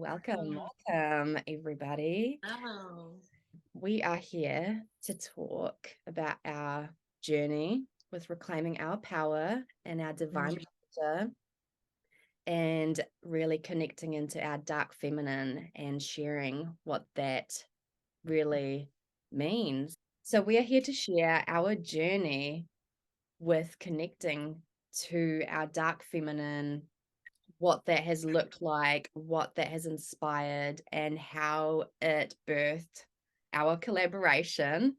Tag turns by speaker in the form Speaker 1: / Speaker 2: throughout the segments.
Speaker 1: welcome,
Speaker 2: Mm.
Speaker 1: welcome, everybody.
Speaker 2: Oh,
Speaker 1: We are here to talk about our journey with reclaiming our power and our divine
Speaker 2: mm,
Speaker 1: nature and really connecting into our dark feminine and sharing what that really means. So, we are here to share our journey with connecting to our dark feminine, what that has looked like, what that has inspired, and how it birthed our collaboration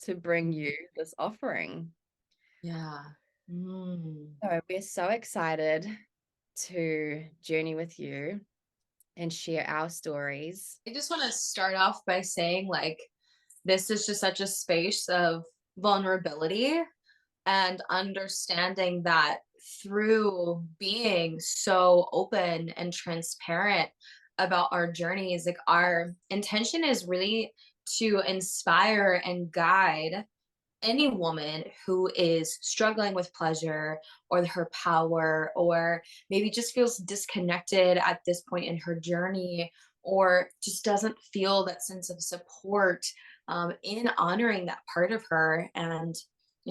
Speaker 1: to bring
Speaker 2: mm,
Speaker 1: you this offering.
Speaker 2: yeah. Mm.
Speaker 1: So we're so excited to journey with you and share our stories.
Speaker 2: I just want to start off by saying, this is just such a space of vulnerability and understanding that through being so open and transparent about our journeys, our intention is really to inspire and guide any woman who is struggling with pleasure or her power, or maybe just feels disconnected at this point in her journey, or just doesn't feel that sense of support in honoring that part of her. And,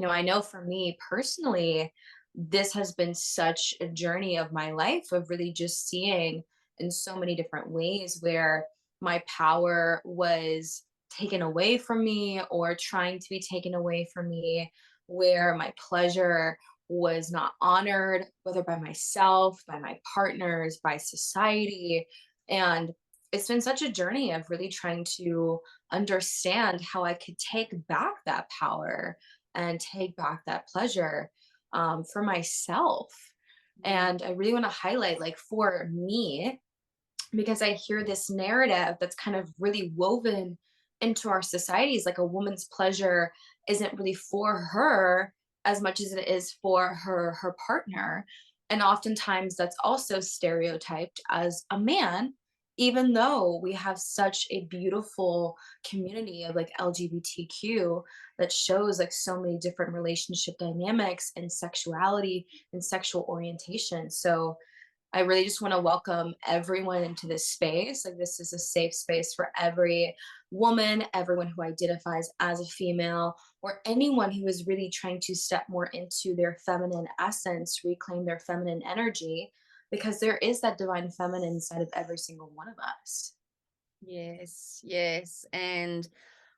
Speaker 2: I know for me personally, this has been such a journey of my life of really just seeing in so many different ways where my power was taken away from me or trying to be taken away from me, where my pleasure was not honored, whether by myself, by my partners, by society. And it's been such a journey of really trying to understand how I could take back that power and take back that pleasure for myself.
Speaker 1: Mm.
Speaker 2: And I really want to highlight, for me, because I hear this narrative that's kind of really woven into our societies, like a woman's pleasure isn't really for her as much as it is for her partner. And oftentimes that's also stereotyped as a man, even though we have such a beautiful community of LGBTQ that shows so many different relationship dynamics and sexuality and sexual orientation. So I really just want to welcome everyone into this space. This is a safe space for every woman, everyone who identifies as a female, or anyone who is really trying to step more into their feminine essence, reclaim their feminine energy, because there is that divine feminine inside of every single one of us.
Speaker 1: Yes, yes. And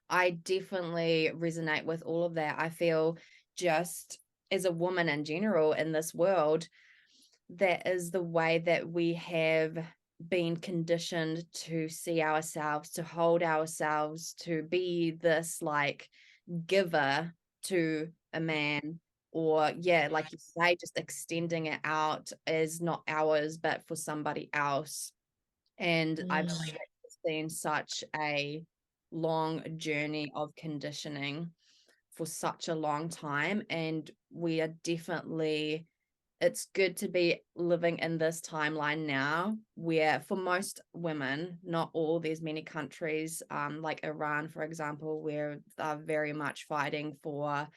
Speaker 1: I definitely resonate with all of that. I feel just as a woman in general in this world, that is the way that we have been conditioned to see ourselves, to hold ourselves, to be this like giver to a man. Or, yeah, like you say, just extending it out as not ours, but for somebody else. And I
Speaker 2: Mm,
Speaker 1: believe it's been such a long journey of conditioning for such a long time. And we are definitely, it's good to be living in this timeline now where for most women, not all, there's many countries like Iran, for example, where they're very much fighting for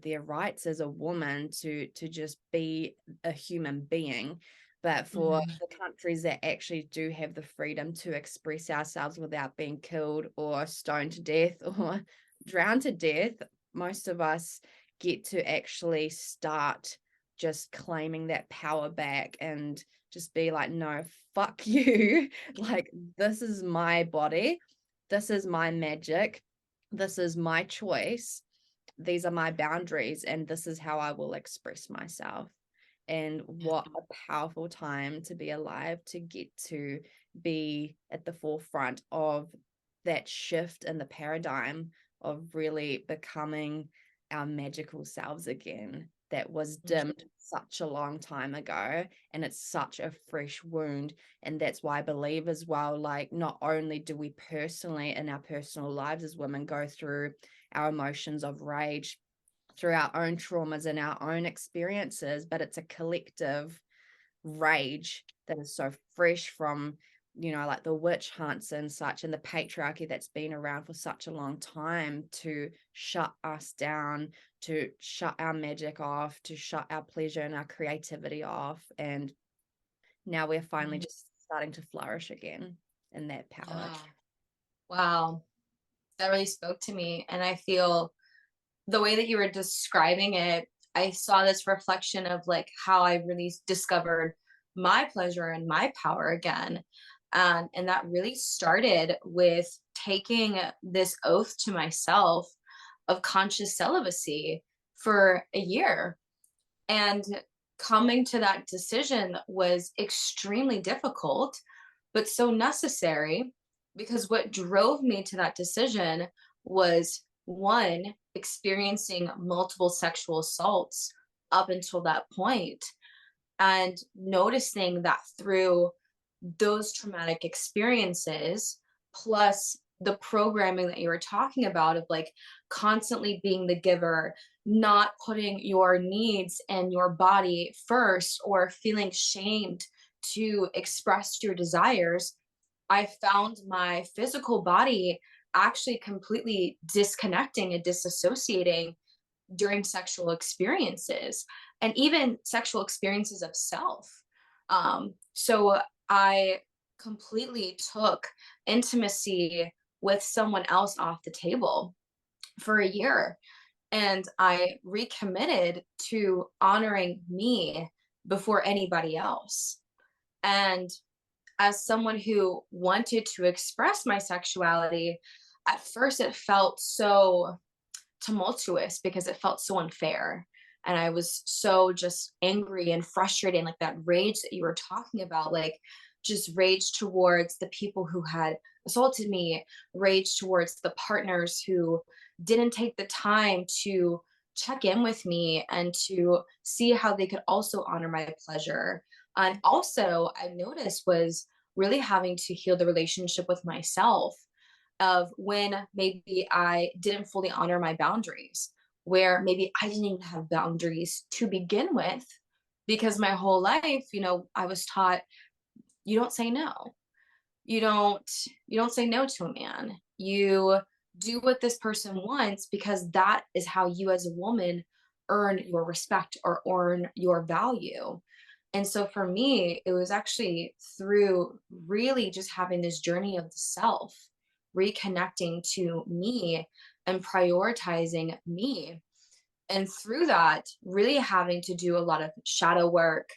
Speaker 1: their rights as a woman to just be a human being. But for
Speaker 2: mm,
Speaker 1: the countries that actually do have the freedom to express ourselves without being killed or stoned to death or drowned to death, most of us get to actually start just claiming that power back and just be like, no, fuck you. Like, this is my body. This is my magic. This is my choice. These are my boundaries. And this is how I will express myself. And what a powerful time to be alive, to get to be at the forefront of that shift in the paradigm of really becoming our magical selves again, that was
Speaker 2: mm,
Speaker 1: dimmed such a long time ago. And it's such a fresh wound. And that's why I believe as well, like, not only do we personally in our personal lives as women go through our emotions of rage, through our own traumas and our own experiences, but it's a collective rage that is so fresh from, like the witch hunts and such, and the patriarchy that's been around for such a long time to shut us down, to shut our magic off, to shut our pleasure and our creativity off. And now we're finally
Speaker 2: mm.
Speaker 1: just starting to flourish again in that power.
Speaker 2: Yeah. Wow. That really spoke to me. And I feel the way that you were describing it, I saw this reflection of like how I really discovered my pleasure and my power again. And that really started with taking this oath to myself of conscious celibacy for a year. And coming to that decision was extremely difficult, but so necessary, because what drove me to that decision was one, experiencing multiple sexual assaults up until that point, and noticing that through those traumatic experiences, plus the programming that you were talking about of like constantly being the giver, not putting your needs and your body first, or feeling shamed to express your desires, I found my physical body actually completely disconnecting and disassociating during sexual experiences, and even sexual experiences of self. So I completely took intimacy with someone else off the table for a year. And I recommitted to honoring me before anybody else. And as someone who wanted to express my sexuality, at first it felt so tumultuous because it felt so unfair. And I was so just angry and frustrated, and like that rage that you were talking about, like just rage towards the people who had assaulted me, rage towards the partners who didn't take the time to check in with me and to see how they could also honor my pleasure. And also, I noticed was really having to heal the relationship with myself of when maybe I didn't fully honor my boundaries, where maybe I didn't even have boundaries to begin with, because my whole life, I was taught you don't say no. You don't you don't say no to a man. You do what this person wants, because that is how you as a woman earn your respect or earn your value. And so for me, it was actually through really just having this journey of the self, reconnecting to me and prioritizing me. And through that, really having to do a lot of shadow work,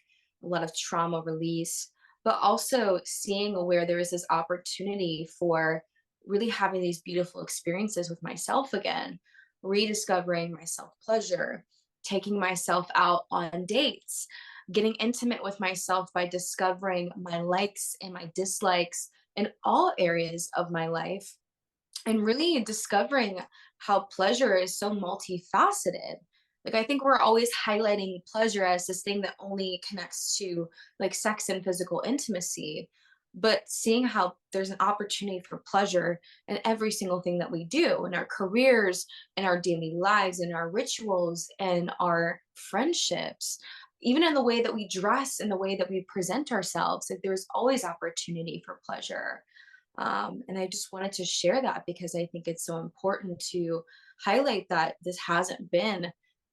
Speaker 2: a lot of trauma release, but also seeing where there is this opportunity for really having these beautiful experiences with myself again, rediscovering my self pleasure, taking myself out on dates, getting intimate with myself by discovering my likes and my dislikes in all areas of my life, and really discovering how pleasure is so multifaceted. Like, I think we're always highlighting pleasure as this thing that only connects to like sex and physical intimacy, but seeing how there's an opportunity for pleasure in every single thing that we do in our careers, in our daily lives, in our rituals, and our friendships, even in the way that we dress and the way that we present ourselves. Like, there's always opportunity for pleasure. And I just wanted to share that because I think it's so important to highlight that this hasn't been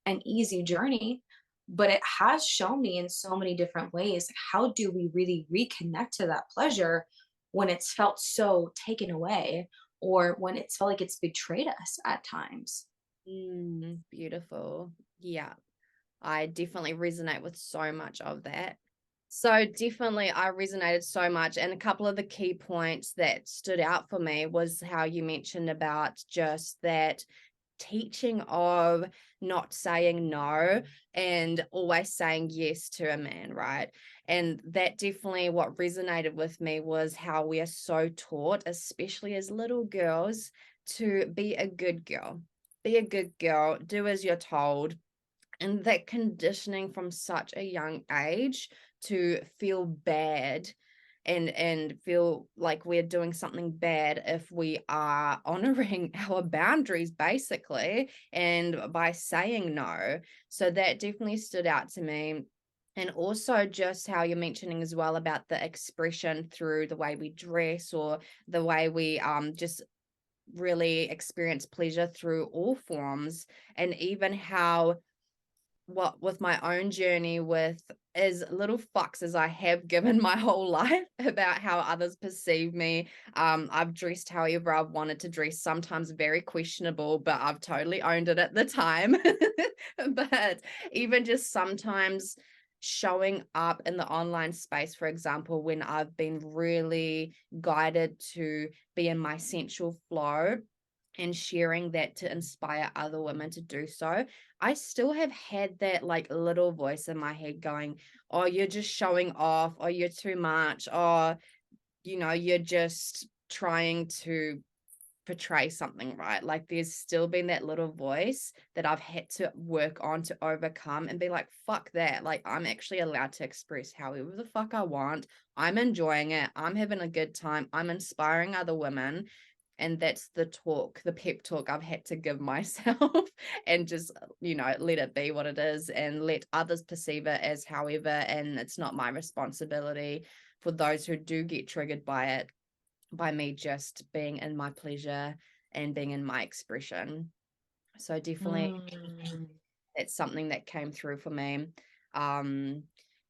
Speaker 2: an easy journey, but it has shown me in so many different ways, like, how do we really reconnect to that pleasure when it's felt so taken away, or when it's felt like it's betrayed us at times.
Speaker 1: Beautiful. Yeah, I definitely resonate with so much of that. So definitely I resonated so much. And a couple of the key points that stood out for me was how you mentioned about just that teaching of not saying no and always saying yes to a man, right? And that definitely what resonated with me was how we are so taught, especially as little girls, to be a good girl. Be a good girl, do as you're told, and that conditioning from such a young age to feel bad and feel like we're doing something bad if we are honoring our boundaries basically and by saying no. So that definitely stood out to me. And also just how you're mentioning as well about the expression through the way we dress or the way we just really experience pleasure through all forms, and even how what with my own journey with as little fucks as I have given my whole life about how others perceive me. I've dressed however I've wanted to dress, sometimes very questionable, but I've totally owned it at the time. But even just sometimes showing up in the online space, for example, when I've been really guided to be in my sensual flow and sharing that to inspire other women to do so, I still have had that like little voice in my head going, oh, you're just showing off, or you're too much, or, you're just trying to portray something, right? Like there's still been that little voice that I've had to work on to overcome and be like, fuck that. Like I'm actually allowed to express however the fuck I want. I'm enjoying it. I'm having a good time. I'm inspiring other women. And that's the pep talk I've had to give myself and just, let it be what it is and let others perceive it as however. And it's not my responsibility for those who do get triggered by it, by me just being in my pleasure and being in my expression. So definitely
Speaker 2: Mm.
Speaker 1: it's something that came through for me. Um,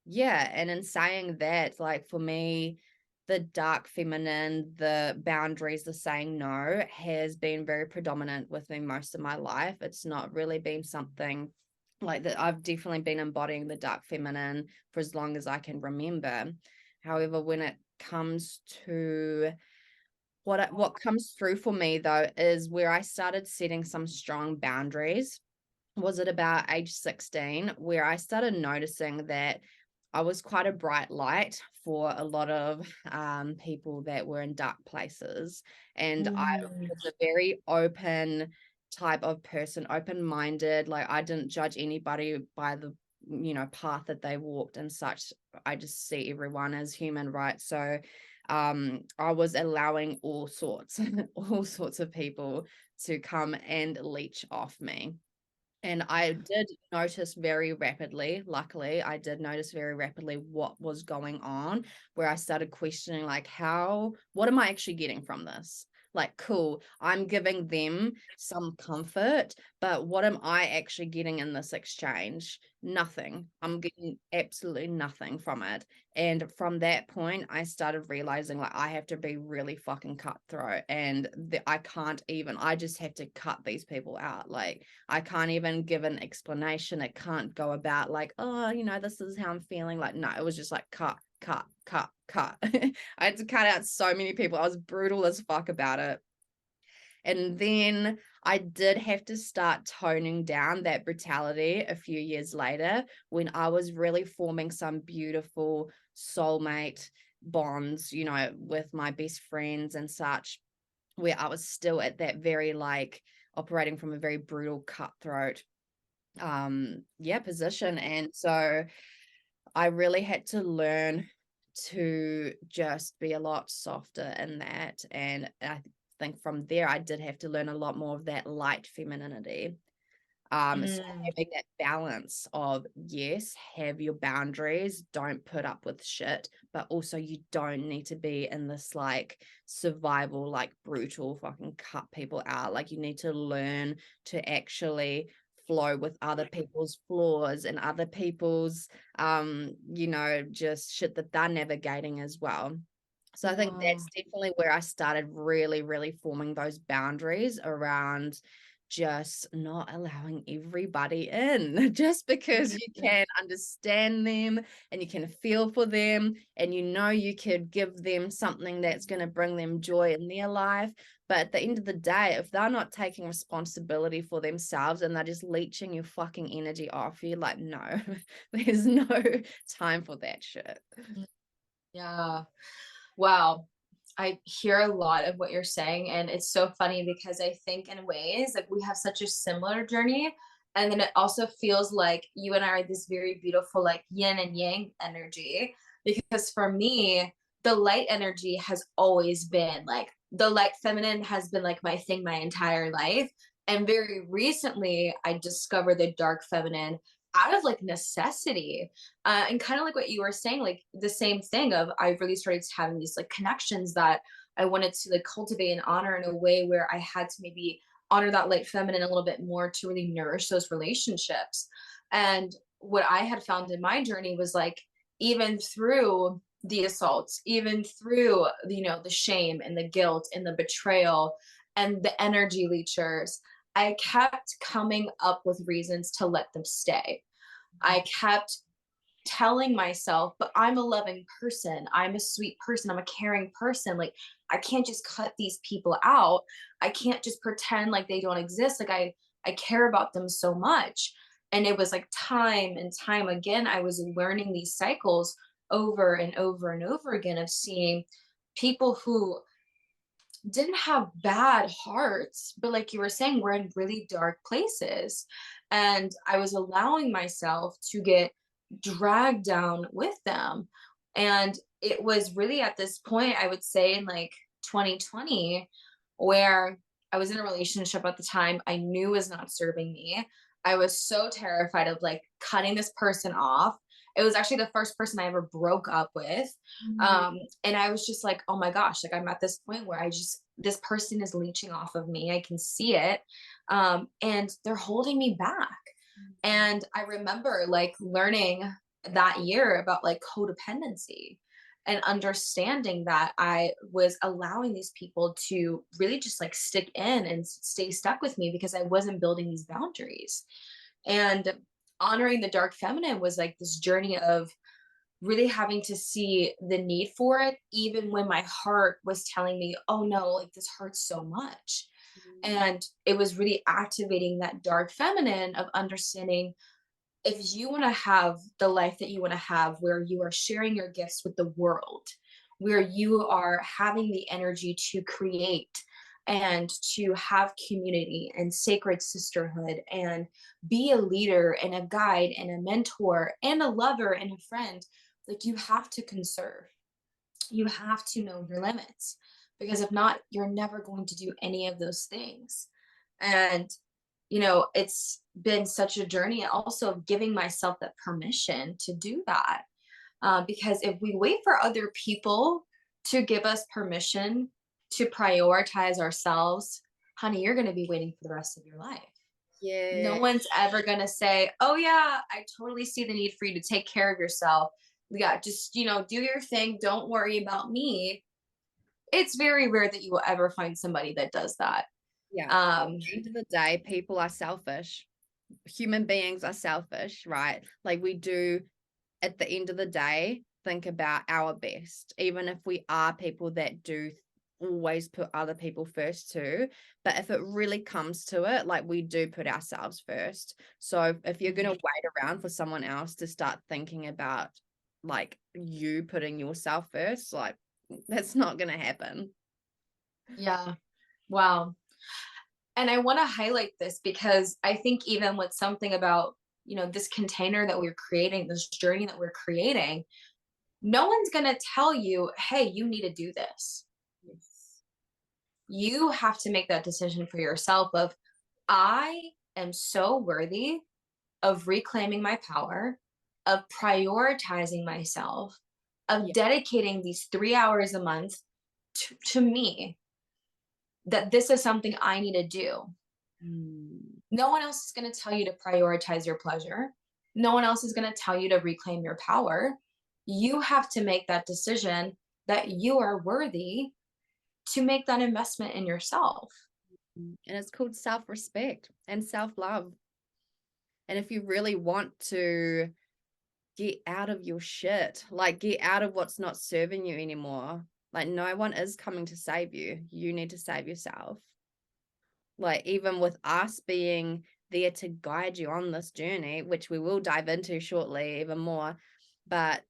Speaker 1: yeah, and in saying that, like for me, the dark feminine, the boundaries, the saying no has been very predominant with me most of my life. It's not really been something like that. I've definitely been embodying the dark feminine for as long as I can remember. However, when it comes to what comes through for me though is where I started setting some strong boundaries was at about age 16, where I started noticing that I was quite a bright light for a lot of people that were in dark places. And I
Speaker 2: Mm.
Speaker 1: was a very open type of person, open minded. Like I didn't judge anybody by the path that they walked and such. I just see everyone as human, right? So I was allowing all sorts all sorts of people to come and leech off me. And I did notice very rapidly, luckily, I did notice very rapidly what was going on, where I started questioning, like, what am I actually getting from this? Like, cool, I'm giving them some comfort, but what am I actually getting in this exchange? Nothing. I'm getting absolutely nothing from it. And from that point, I started realizing like I have to be really fucking cutthroat and I just have to cut these people out. Like, I can't even give an explanation. It can't go about like, oh, this is how I'm feeling. Like, no, it was just like cut, cut, cut, cut. I had to cut out so many people. I was brutal as fuck about it. And then I did have to start toning down that brutality a few years later when I was really forming some beautiful soulmate bonds, with my best friends and such, where I was still at that very like operating from a very brutal cutthroat position. And so I really had to learn to just be a lot softer in that. And I think from there I did have to learn a lot more of that light femininity. So
Speaker 2: Mm.
Speaker 1: having that balance of, yes, have your boundaries, don't put up with shit, but also you don't need to be in this like survival, like brutal fucking cut people out. Like you need to learn to actually flow with other people's flaws and other people's just shit that they're navigating as well. So I think
Speaker 2: Wow.
Speaker 1: that's definitely where I started really, really forming those boundaries around just not allowing everybody in just because you can understand them and you can feel for them and you could give them something that's going to bring them joy in their life. But at the end of the day, if they're not taking responsibility for themselves and they're just leeching your fucking energy off you, like, no, there's no time for that shit.
Speaker 2: Yeah. Wow. I hear a lot of what you're saying, and it's so funny because I think in ways like we have such a similar journey. And then it also feels like you and I are this very beautiful, like yin and yang energy. Because for me, the light energy has always been like the light feminine has been like my thing my entire life. And very recently, I discovered the dark feminine out of like necessity, and kind of like what you were saying, like the same thing of I really started having these like connections that I wanted to like cultivate and honor in a way where I had to maybe honor that light feminine a little bit more to really nourish those relationships. And what I had found in my journey was like, even through the assaults, even through, the shame and the guilt and the betrayal and the energy leechers, I kept coming up with reasons to let them stay. I kept telling myself, but I'm a loving person. I'm a sweet person. I'm a caring person. Like, I can't just cut these people out. I can't just pretend like they don't exist. Like, I care about them so much. And it was like time and time again, I was learning these cycles over and over and over again of seeing people who didn't have bad hearts, but like you were saying, we're in really dark places. And I was allowing myself to get dragged down with them. And it was really at this point, I would say in like 2020, where I was in a relationship at the time I knew was not serving me. I was so terrified of like cutting this person off. It was actually the first person I ever broke up with.
Speaker 1: Mm.
Speaker 2: And I was just like, oh my gosh, like I'm at this point where this person is leeching off of me. I can see it. And they're holding me back. And I remember like learning that year about like codependency and understanding that I was allowing these people to really just like stick in and stay stuck with me because I wasn't building these boundaries. And honoring the dark feminine was like this journey of really having to see the need for it, even when my heart was telling me, oh no, like this hurts so much. And it was really activating that dark feminine of understanding, if you want to have the life that you want to have, where you are sharing your gifts with the world, where you are having the energy to create and to have community and sacred sisterhood and be a leader and a guide and a mentor and a lover and a friend, like you have to conserve. You have to know your limits, because if not, you're never going to do any of those things. And it's been such a journey also of giving myself that permission to do that. Because if we wait for other people to give us permission to prioritize ourselves, honey, you're going to be waiting for the rest of your life. No
Speaker 1: Yeah.
Speaker 2: one's ever going to say, oh, yeah, I totally see the need for you to take care of yourself. Yeah, just, do your thing. Don't worry about me. It's very rare that you will ever find somebody that does that.
Speaker 1: Yeah.
Speaker 2: Um,
Speaker 1: End of the day, people are selfish. Human beings are selfish, right? Like we do at the end of the day think about our best, even if we are people that do always put other people first too. But if it really comes to it, like we do put ourselves first. So if you're going to wait around for someone else to start thinking about like you putting yourself first, like that's not going to happen.
Speaker 2: yeah. Wow. And I want to highlight this because I think even with something about, this container that we're creating, this journey that we're creating, no one's going to tell you, hey, you need to do this.
Speaker 1: Yes.
Speaker 2: You have to make that decision for yourself of, I am so worthy of reclaiming my power, of prioritizing myself, of
Speaker 1: Yeah.
Speaker 2: dedicating these 3 hours a month to me, that this is something I need to do.
Speaker 1: Mm.
Speaker 2: No one else is going to tell you to prioritize your pleasure. No one else is going to tell you to reclaim your power. You have to make that decision that you are worthy to make that investment in yourself.
Speaker 1: And it's called self-respect and self-love. And if you really want to get out of your shit, like get out of what's not serving you anymore, like no one is coming to save you. You need to save yourself. Like even with us being there to guide you on this journey, which we will dive into shortly even more, but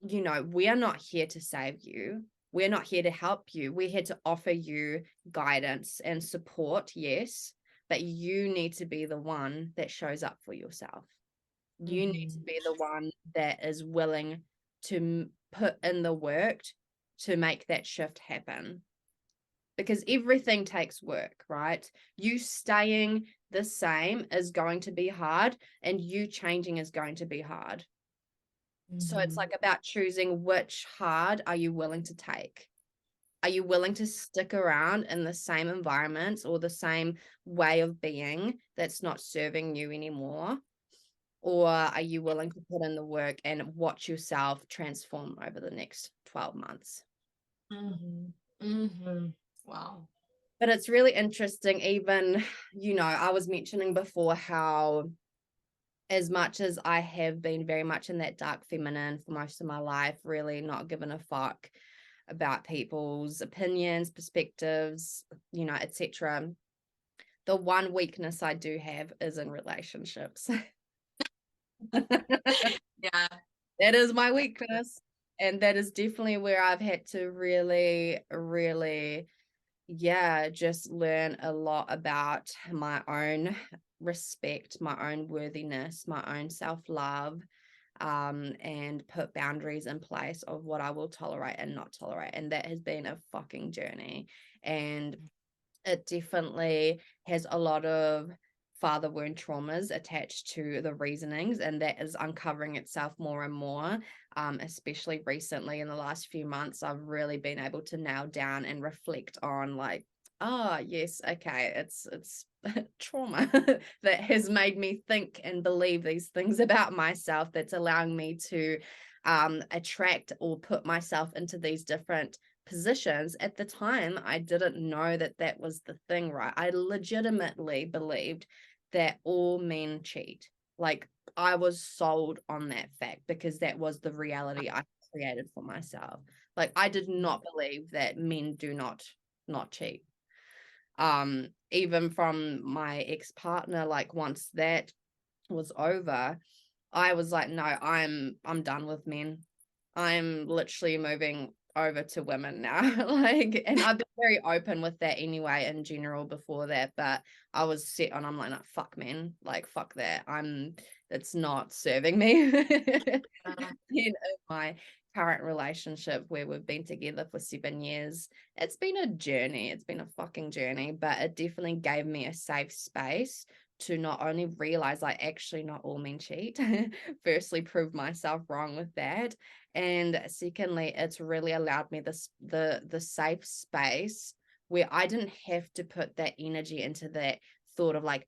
Speaker 1: we are not here to save you. We're not here to help you. We're here to offer you guidance and support, yes, but you need to be the one that shows up for yourself. You need to
Speaker 2: Mhm.
Speaker 1: be the one that is willing to put in the work to make that shift happen. Because everything takes work, right? You staying the same is going to be hard, and you changing is going to be hard. So it's
Speaker 2: Mhm.
Speaker 1: like about choosing which hard are you willing to take? Are you willing to stick around in the same environment or the same way of being that's not serving you anymore? Or are you willing to put in the work and watch yourself transform over the next 12 months?
Speaker 2: Wow.
Speaker 1: But it's really interesting, even, I was mentioning before how, as much as I have been very much in that dark feminine for most of my life, really not giving a fuck about people's opinions, perspectives, etc. The one weakness I do have is in relationships.
Speaker 2: Yeah.
Speaker 1: That is my weakness. And that is definitely where I've had to really, really, just learn a lot about my own respect, my own worthiness, my own self-love, and put boundaries in place of what I will tolerate and not tolerate. And that has been a fucking journey. And it definitely has a lot of father wound traumas attached to the reasonings, and that is uncovering itself more and more. Especially recently in the last few months, I've really been able to nail down and reflect on, like, oh yes, okay, it's trauma that has made me think and believe these things about myself, that's allowing me to attract or put myself into these different positions. At the time, I didn't know that that was the thing, right? I legitimately believed that all men cheat. Like, I was sold on that fact because that was the reality I created for myself. Like, I did not believe that men do not cheat. Even from my ex-partner, like, once that was over, I was like, no, I'm done with men. I'm literally moving over to women now. Like, and I've been very open with that anyway in general before that, but I was set on, I'm like, no, fuck men, like, fuck that. It's not serving me. In my current relationship, where we've been together for 7 years, it's been a journey. It's been a fucking journey, but it definitely gave me a safe space to not only realize, like, actually not all men cheat, firstly prove myself wrong with that, and secondly, it's really allowed me the safe space where I didn't have to put that energy into that thought of, like,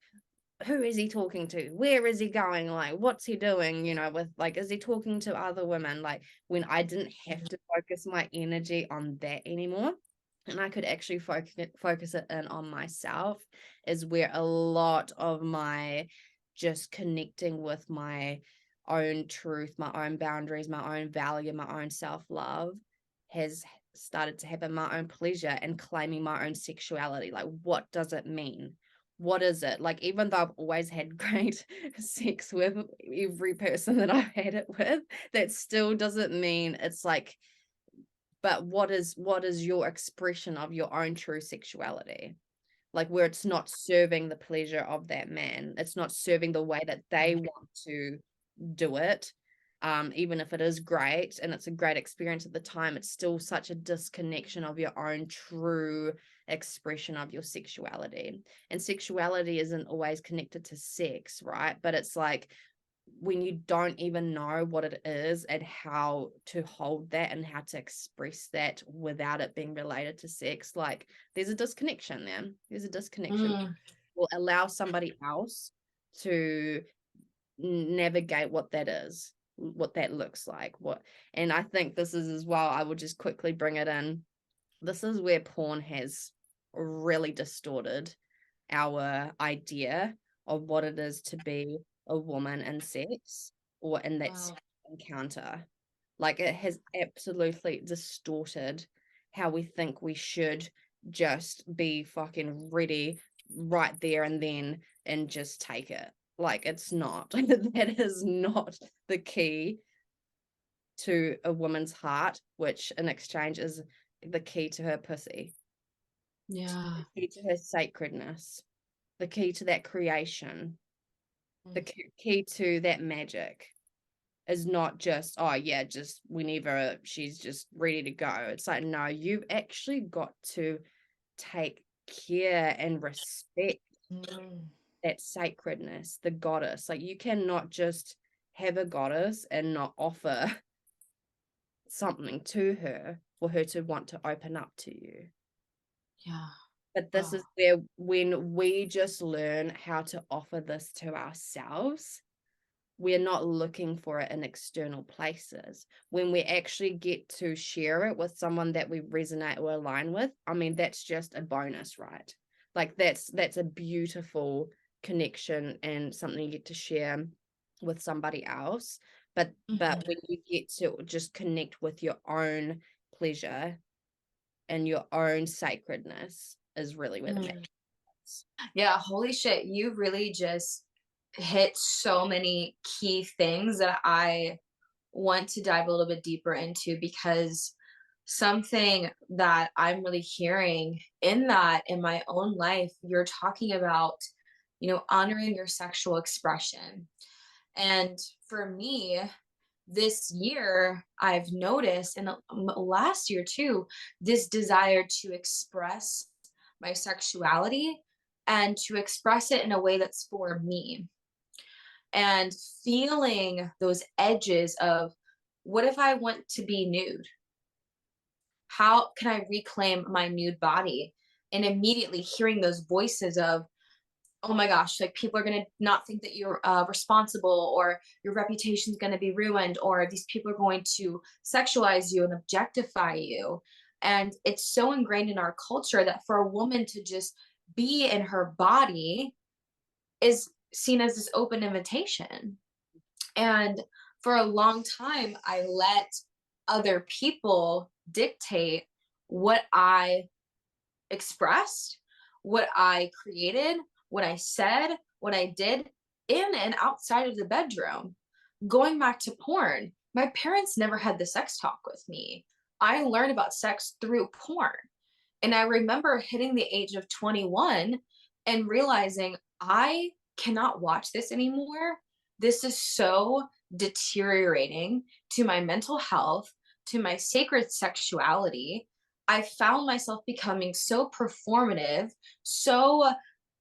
Speaker 1: who is he talking to? Where is he going? Like, what's he doing? With, like, is he talking to other women? Like, when I didn't have to focus my energy on that anymore, and I could actually focus it in on myself, is where a lot of my just connecting with my own truth, my own boundaries, my own value, my own self-love has started to happen, my own pleasure, and claiming my own sexuality. Like, what does it mean? What is it? Like, even though I've always had great sex with every person that I've had it with, that still doesn't mean it's like, but what is your expression of your own true sexuality? Like, where it's not serving the pleasure of that man, it's not serving the way that they want to do it. Even if it is great and it's a great experience at the time, it's still such a disconnection of your own true expression of your sexuality. And sexuality isn't always connected to sex, right? But it's like, when you don't even know what it is and how to hold that and how to express that without it being related to sex, like, there's a disconnection there. There's a disconnection. Will allow somebody else to navigate what that is, what that looks like, and I think this is, as well, I will just quickly bring it in, this is where porn has really distorted our idea of what it is to be a woman in sex, or in that
Speaker 2: Wow.
Speaker 1: encounter. Like, it has absolutely distorted how we think we should just be fucking ready right there and then and just take it. Like, it's not. That is not the key to a woman's heart, which in exchange is the key to her pussy,
Speaker 2: Yeah.
Speaker 1: the key to her sacredness, the key to that creation, the key to that magic is not just, oh yeah, just whenever she's just ready to go. It's like, no, you've actually got to take care and respect that sacredness, the goddess. Like, you cannot just have a goddess and not offer something to her for her to want to open up to you.
Speaker 2: Yeah.
Speaker 1: But this is where, when we just learn how to offer this to ourselves, we're not looking for it in external places. When we actually get to share it with someone that we resonate or align with, I mean, that's just a bonus, right? Like that's a beautiful connection and something you get to share with somebody else. But when you get to just connect with your own pleasure and your own sacredness is really where the magic is.
Speaker 2: Yeah, holy shit, you really just hit so many key things that I want to dive a little bit deeper into, because something that I'm really hearing in that in my own life, you're talking about, honoring your sexual expression. And for me, this year, I've noticed, and last year too, this desire to express my sexuality and to express it in a way that's for me, and feeling those edges of, what if I want to be nude? How can I reclaim my nude body? And immediately hearing those voices of, oh my gosh, like people are going to not think that you're responsible, or your reputation's going to be ruined, or these people are going to sexualize you and objectify you. And it's so ingrained in our culture that for a woman to just be in her body is seen as this open invitation. And for a long time, I let other people dictate what I expressed, what I created, what I said, what I did in and outside of the bedroom. Going back to porn, my parents never had the sex talk with me. I learned about sex through porn. And I remember hitting the age of 21 and realizing I cannot watch this anymore. This is so deteriorating to my mental health, to my sacred sexuality. I found myself becoming so performative, so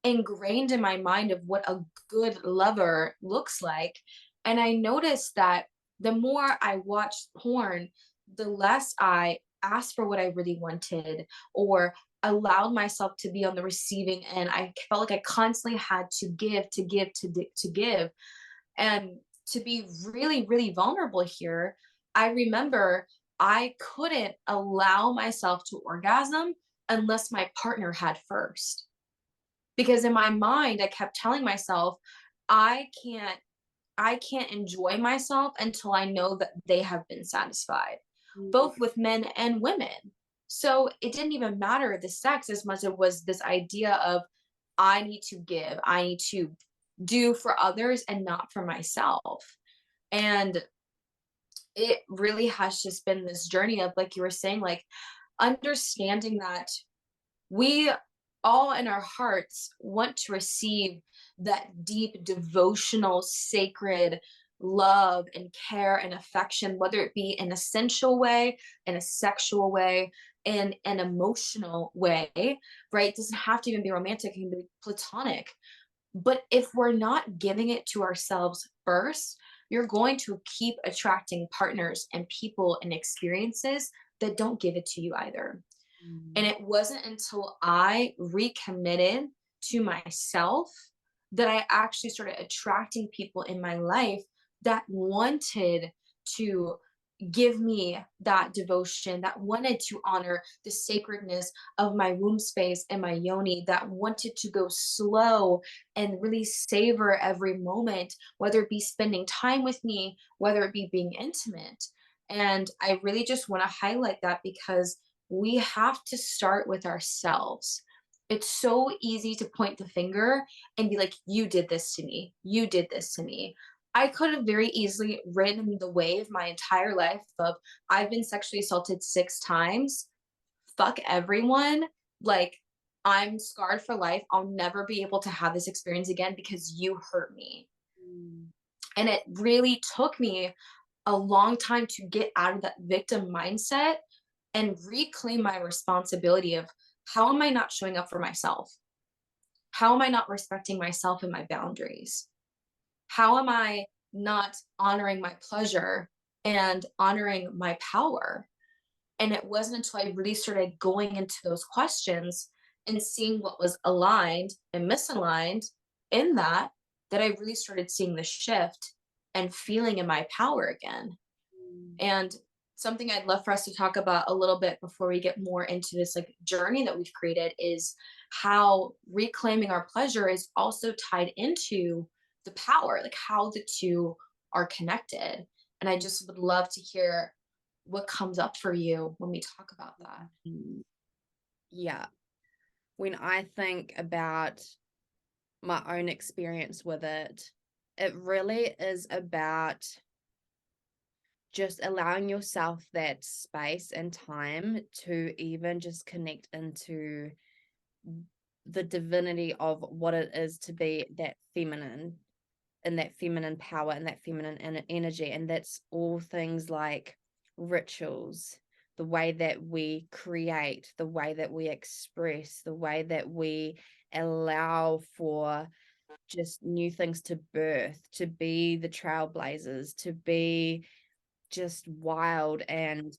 Speaker 2: ingrained in my mind of what a good lover looks like. And I noticed that the more I watched porn, the less I asked for what I really wanted, or allowed myself to be on the receiving end. I felt like I constantly had to give, to give. And to be really, really vulnerable here, I remember I couldn't allow myself to orgasm unless my partner had first. Because in my mind, I kept telling myself, I can't I can't enjoy myself until I know that they have been satisfied,
Speaker 1: Mm.
Speaker 2: both with men and women. So it didn't even matter the sex as much as it was this idea of, I need to give, I need to do for others and not for myself. And it really has just been this journey of, like you were saying, like understanding that we all in our hearts want to receive that deep devotional sacred love and care and affection, whether it be in a sensual way, in a sexual way, in an emotional way, right? It doesn't have to even be romantic, it can be platonic. But if we're not giving it to ourselves first, you're going to keep attracting partners and people and experiences that don't give it to you either. And
Speaker 1: Mm.
Speaker 2: it wasn't until I recommitted to myself that I actually started attracting people in my life that wanted to give me that devotion, that wanted to honor the sacredness of my womb space and my yoni, that wanted to go slow and really savor every moment, whether it be spending time with me, whether it be being intimate. And I really just want to highlight that, because we have to start with ourselves. It's so easy to point the finger and be like, you did this to me. You did this to me. I could have very easily ridden the wave my entire life of, I've been sexually assaulted 6 times. Fuck everyone. Like, I'm scarred for life. I'll never be able to have this experience again because you hurt me.
Speaker 1: Mm.
Speaker 2: And it really took me a long time to get out of that victim mindset and reclaim my responsibility of, how am I not showing up for myself? How am I not respecting myself and my boundaries? How am I not honoring my pleasure and honoring my power? And it wasn't until I really started going into those questions and seeing what was aligned and misaligned in that, that I really started seeing the shift and feeling in my power again. And something I'd love for us to talk about a little bit before we get more into this like journey that we've created is how reclaiming our pleasure is also tied into the power, like how the two are connected. And I just would love to hear what comes up for you when we talk about that.
Speaker 1: Mm. Yeah. When I think about my own experience with it, it really is about just allowing yourself that space and time to even just connect into the divinity of what it is to be that feminine, and that feminine power and that feminine energy. And that's all things like rituals, the way that we create, the way that we express, the way that we allow for just new things to birth, to be the trailblazers, to be just wild and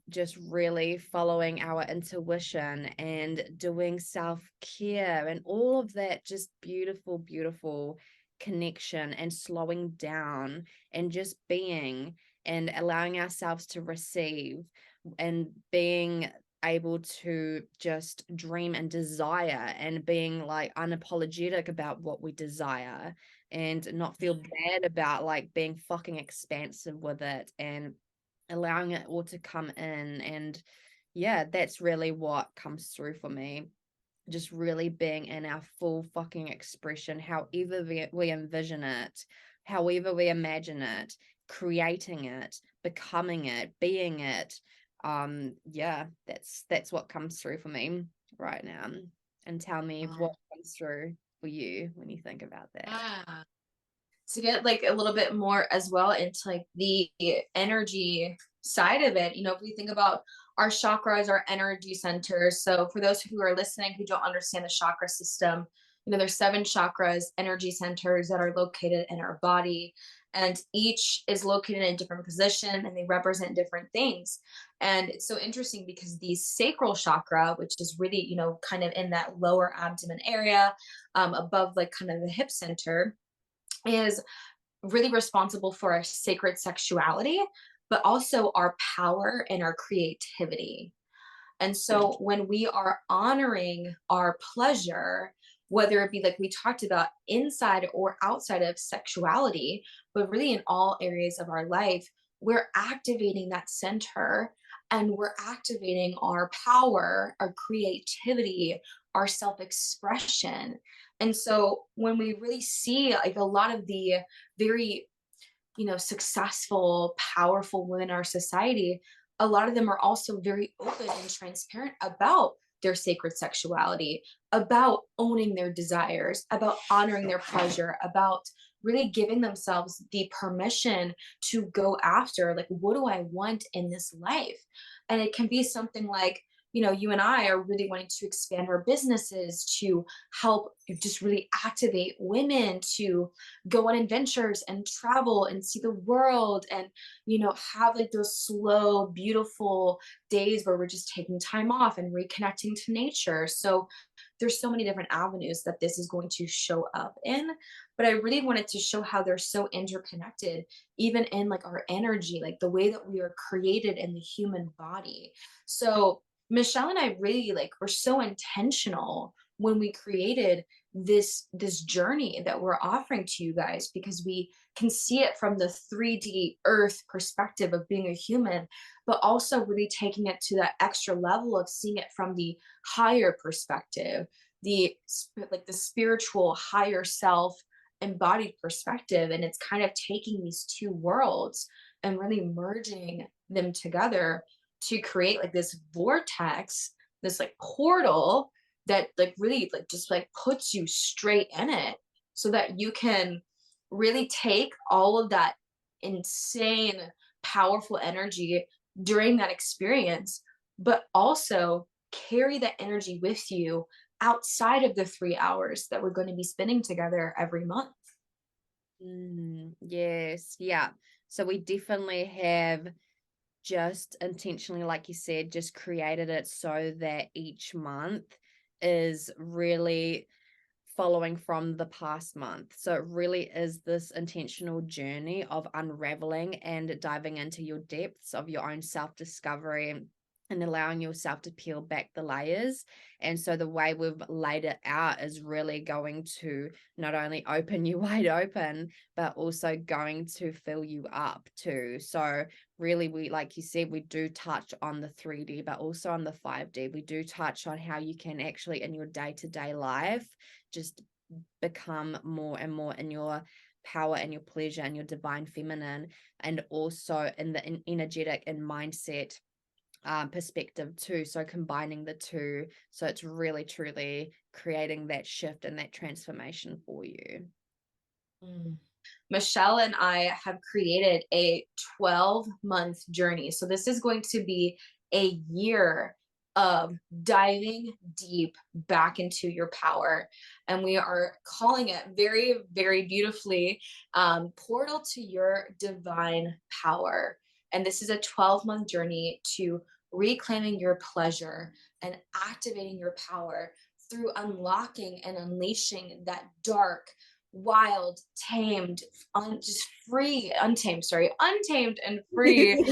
Speaker 1: just really following our intuition and doing self-care and all of that, just beautiful, beautiful connection and slowing down and just being and allowing ourselves to receive and being able to just dream and desire and being like unapologetic about what we desire and not feel bad about like being fucking expansive with it and allowing it all to come in. And yeah, that's really what comes through for me, just really being in our full fucking expression, however we envision it, however we imagine it, creating it, becoming it, being it. Yeah, that's what comes through for me right now. And tell me what
Speaker 2: Um,
Speaker 1: comes through for you when you think about that.
Speaker 2: yeah. To get like a little bit more as well into like the energy side of it, if we think about our chakras, our energy centers. So for those who are listening who don't understand the chakra system, there's 7 chakras, energy centers that are located in our body, and each is located in a different position and they represent different things. And it's so interesting because the sacral chakra, which is really, kind of in that lower abdomen area, above like kind of the hip center, is really responsible for our sacred sexuality, but also our power and our creativity. And so when we are honoring our pleasure, whether it be like we talked about inside or outside of sexuality, but really in all areas of our life, we're activating that center and we're activating our power, our creativity, our self expression. And so when we really see like a lot of the very successful, powerful women in our society, a lot of them are also very open and transparent about their sacred sexuality, about owning their desires, about honoring their pleasure, about really giving themselves the permission to go after, like, what do I want in this life? And it can be something like, you and I are really wanting to expand our businesses to help just really activate women to go on adventures and travel and see the world and have like those slow beautiful days where we're just taking time off and reconnecting to nature. So there's so many different avenues that this is going to show up in, but I really wanted to show how they're so interconnected, even in like our energy, like the way that we are created in the human body. So Michelle and I really like were so intentional when we created this journey that we're offering to you guys, because we can see it from the 3D earth perspective of being a human, but also really taking it to that extra level of seeing it from the higher perspective, like the spiritual higher self embodied perspective. And it's kind of taking these two worlds and really merging them together to create like this vortex, this like portal that like really like just like puts you straight in it, so that you can really take all of that insane powerful energy during that experience, but also carry that energy with you outside of the 3 hours that we're going to be spending together every month.
Speaker 1: Yes, yeah. So we definitely have just intentionally, like you said, just created it so that each month is really following from the past month. So it really is this intentional journey of unraveling and diving into your depths of your own self-discovery and allowing yourself to peel back the layers. And so the way we've laid it out is really going to not only open you wide open, but also going to fill you up too. So really, we, like you said, we do touch on the 3D, but also on the 5D. We do touch on how you can actually in your day-to-day life just become more and more in your power and your pleasure and your divine feminine, and also in the energetic and mindset perspective too. So combining the two, so it's really truly creating that shift and that transformation for you.
Speaker 2: Mm. Michelle and I have created a 12-month journey. So this is going to be a year of diving deep back into your power. And we are calling it very, very beautifully, Portal to Your Divine Power. And this is a 12-month journey to reclaiming your pleasure and activating your power through unlocking and unleashing that dark, wild, tamed, just free, untamed, sorry, untamed and free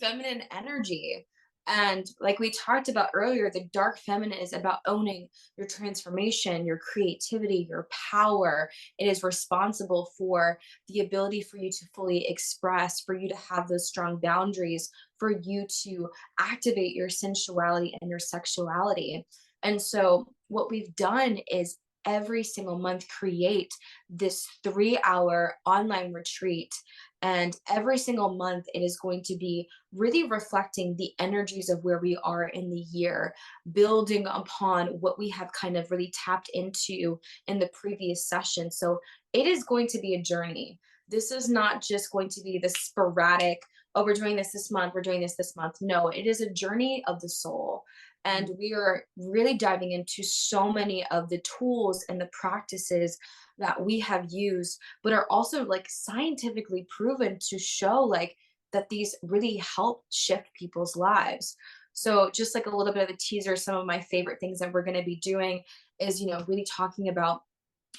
Speaker 2: feminine energy. And like we talked about earlier, the dark feminine is about owning your transformation, your creativity, your power. It is responsible for the ability for you to fully express, for you to have those strong boundaries, for you to activate your sensuality and your sexuality. And so, what we've done is every single month create this 3-hour online retreat. And every single month, it is going to be really reflecting the energies of where we are in the year, building upon what we have kind of really tapped into in the previous session. So it is going to be a journey. This is not just going to be the sporadic, oh, we're doing this month, we're doing this month. No, it is a journey of the soul. And we are really diving into so many of the tools and the practices that we have used, but are also like scientifically proven to show like that these really help shift people's lives. So just like a little bit of a teaser, some of my favorite things that we're going to be doing is, really talking about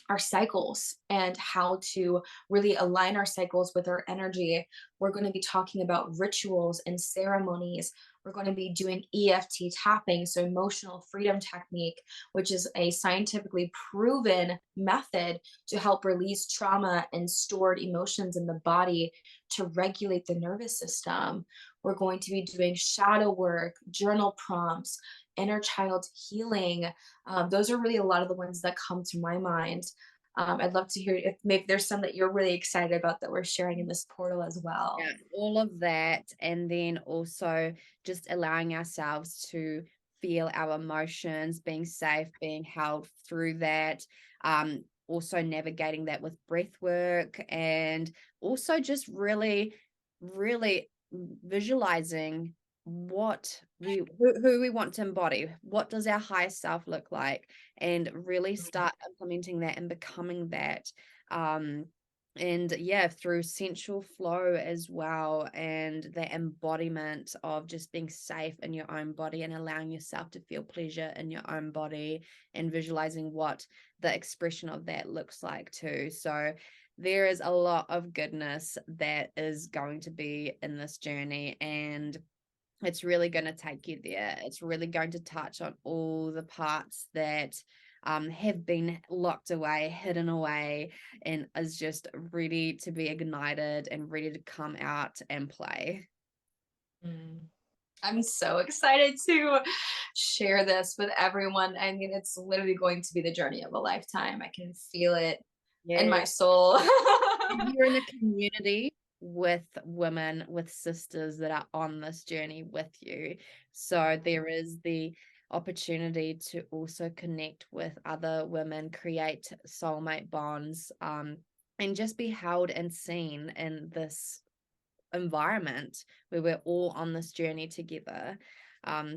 Speaker 2: our cycles and how to really align our cycles with our energy. We're going to be talking about rituals and ceremonies. We're going to be doing EFT tapping, so emotional freedom technique, which is a scientifically proven method to help release trauma and stored emotions in the body to regulate the nervous system. We're going to be doing shadow work, journal prompts, inner child healing. Those are really a lot of the ones that come to my mind. I'd love to hear if maybe there's some that you're really excited about that we're sharing in this portal as well.
Speaker 1: Yeah, all of that. And then also just allowing ourselves to feel our emotions, being safe, being held through that. Also navigating that with breath work, and also just really, really visualizing who we want to embody. What does our higher self look like? And really start implementing that and becoming that. And yeah, through sensual flow as well, and the embodiment of just being safe in your own body and allowing yourself to feel pleasure in your own body, and visualizing what the expression of that looks like too. So there is a lot of goodness that is going to be in this journey, and it's really going to take you there. It's really going to touch on all the parts that have been locked away, hidden away, and is just ready to be ignited and ready to come out and play.
Speaker 2: Mm. I'm so excited to share this with everyone. I mean, it's literally going to be the journey of a lifetime. I can feel it in
Speaker 1: Yeah.
Speaker 2: my soul.
Speaker 1: You're in a community with women, with sisters that are on this journey with you. So there is the opportunity to also connect with other women, create soulmate bonds, and just be held and seen in this environment where we're all on this journey together.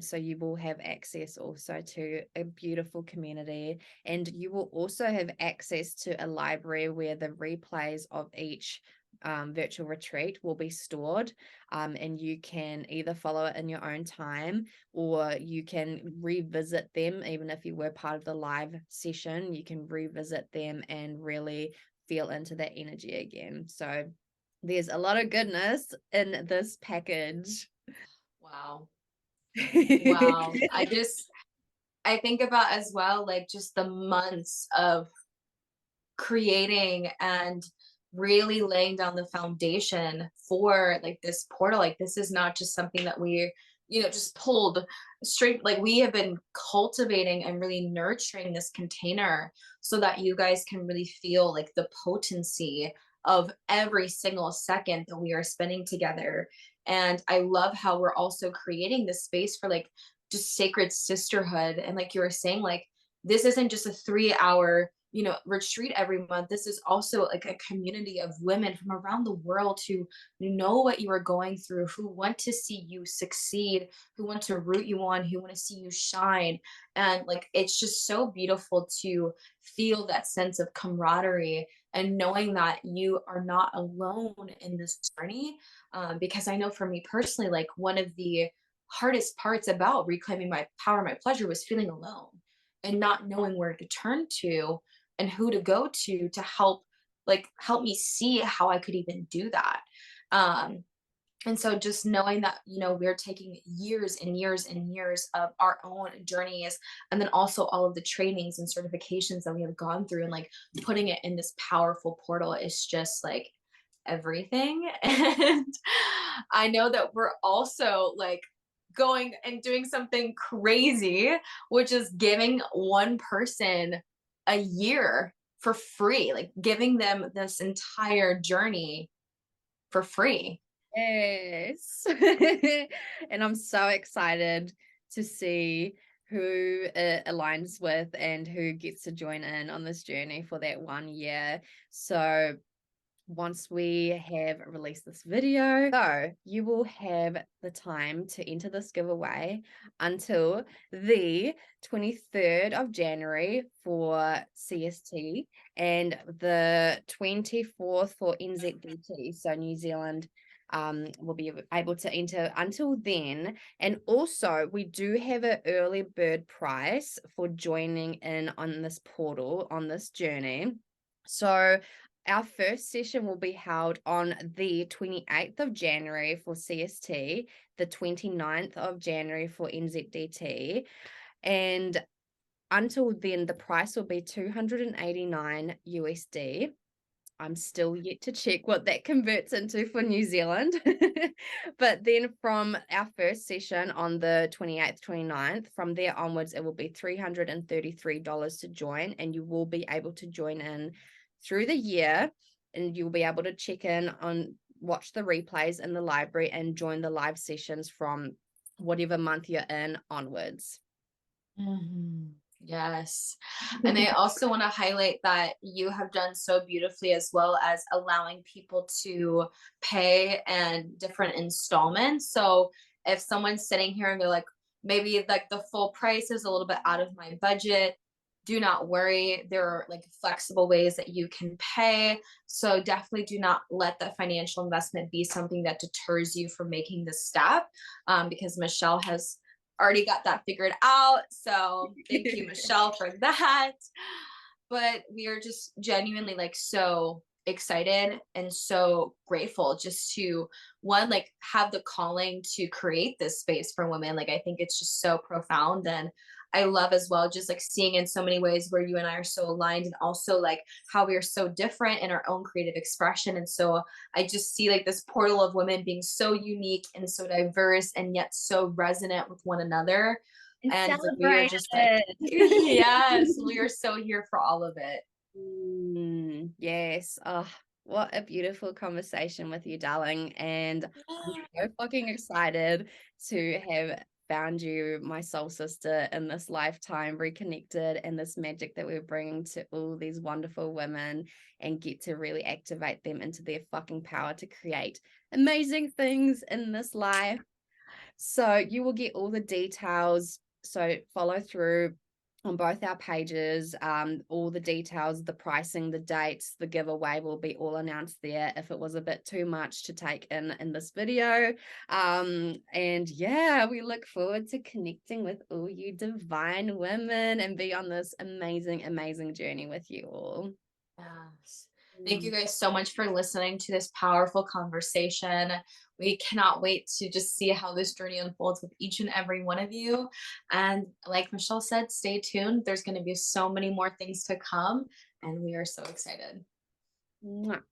Speaker 1: So you will have access also to a beautiful community, and you will also have access to a library where the replays of each virtual retreat will be stored, and you can either follow it in your own time, or you can revisit them. Even if you were part of the live session, you can revisit them and really feel into that energy again. So there's a lot of goodness in this package.
Speaker 2: Wow. Wow. I think about as well, like just the months of creating and really laying down the foundation for like this portal. Like this is not just something that we, just pulled straight. Like we have been cultivating and really nurturing this container so that you guys can really feel like the potency of every single second that we are spending together. And I love how we're also creating this space for like just sacred sisterhood. And like you were saying, like this isn't just a 3 hour retreat every month. This is also like a community of women from around the world who know what you are going through, who want to see you succeed, who want to root you on, who want to see you shine. And like it's just so beautiful to feel that sense of camaraderie and knowing that you are not alone in this journey. Because I know for me personally, like one of the hardest parts about reclaiming my power, my pleasure, was feeling alone and not knowing where to turn to and who to go to help me see how I could even do that. Um, and so just knowing that, we're taking years and years and years of our own journeys, and then also all of the trainings and certifications that we have gone through, and like putting it in this powerful portal is just like everything. And I know that we're also like going and doing something crazy, which is giving one person a year for free, like giving them this entire journey for free.
Speaker 1: Yes. And I'm so excited to see who it aligns with and who gets to join in on this journey for that 1 year. So once we have released this video, so you will have the time to enter this giveaway until the 23rd of January for CST and the 24th for NZDT, so New Zealand. Will be able to enter until then. And also we do have an early bird price for joining in on this portal, on this journey. So our first session will be held on the 28th of January for CST, the 29th of January for NZDT. And until then, the price will be $289 USD. I'm still yet to check what that converts into for New Zealand. But then from our first session on the 28th, 29th, from there onwards, it will be $333 to join, and you will be able to join in through the year, and you'll be able to check in on, watch the replays in the library and join the live sessions from whatever month you're in onwards.
Speaker 2: Yes. And I also want to highlight that you have done so beautifully, as well as allowing people to pay in different installments. So if someone's sitting here and they're like, maybe like the full price is a little bit out of my budget, do not worry. There are like flexible ways that you can pay. So definitely do not let the financial investment be something that deters you from making this step, because Michelle has already got that figured out. So thank you, Michelle, for that. But we are just genuinely like so excited and so grateful just to one, like have the calling to create this space for women. Like I think it's just so profound. And I love as well just like seeing in so many ways where you and I are so aligned, and also like how we are so different in our own creative expression. And so I just see like this portal of women being so unique and so diverse and yet so resonant with one another.
Speaker 1: And
Speaker 2: And like we are
Speaker 1: celebrate
Speaker 2: just like,
Speaker 1: it.
Speaker 2: yes, we are so here for all of it.
Speaker 1: Yes. Oh, what a beautiful conversation with you, darling. And I'm so fucking excited to have found you, my soul sister, in this lifetime, reconnected, and this magic that we're bringing to all these wonderful women, and get to really activate them into their fucking power to create amazing things in this life. So you will get all the details. So follow through on both our pages. All the details, the pricing, the dates, the giveaway will be all announced there if it was a bit too much to take in this video. And yeah, we look forward to connecting with all you divine women and be on this amazing journey with you all.
Speaker 2: Yes. Thank you guys so much for listening to this powerful conversation. We cannot wait to just see how this journey unfolds with each and every one of you. And like Michelle said, stay tuned. There's going to be so many more things to come, and we are so excited.
Speaker 1: Mwah.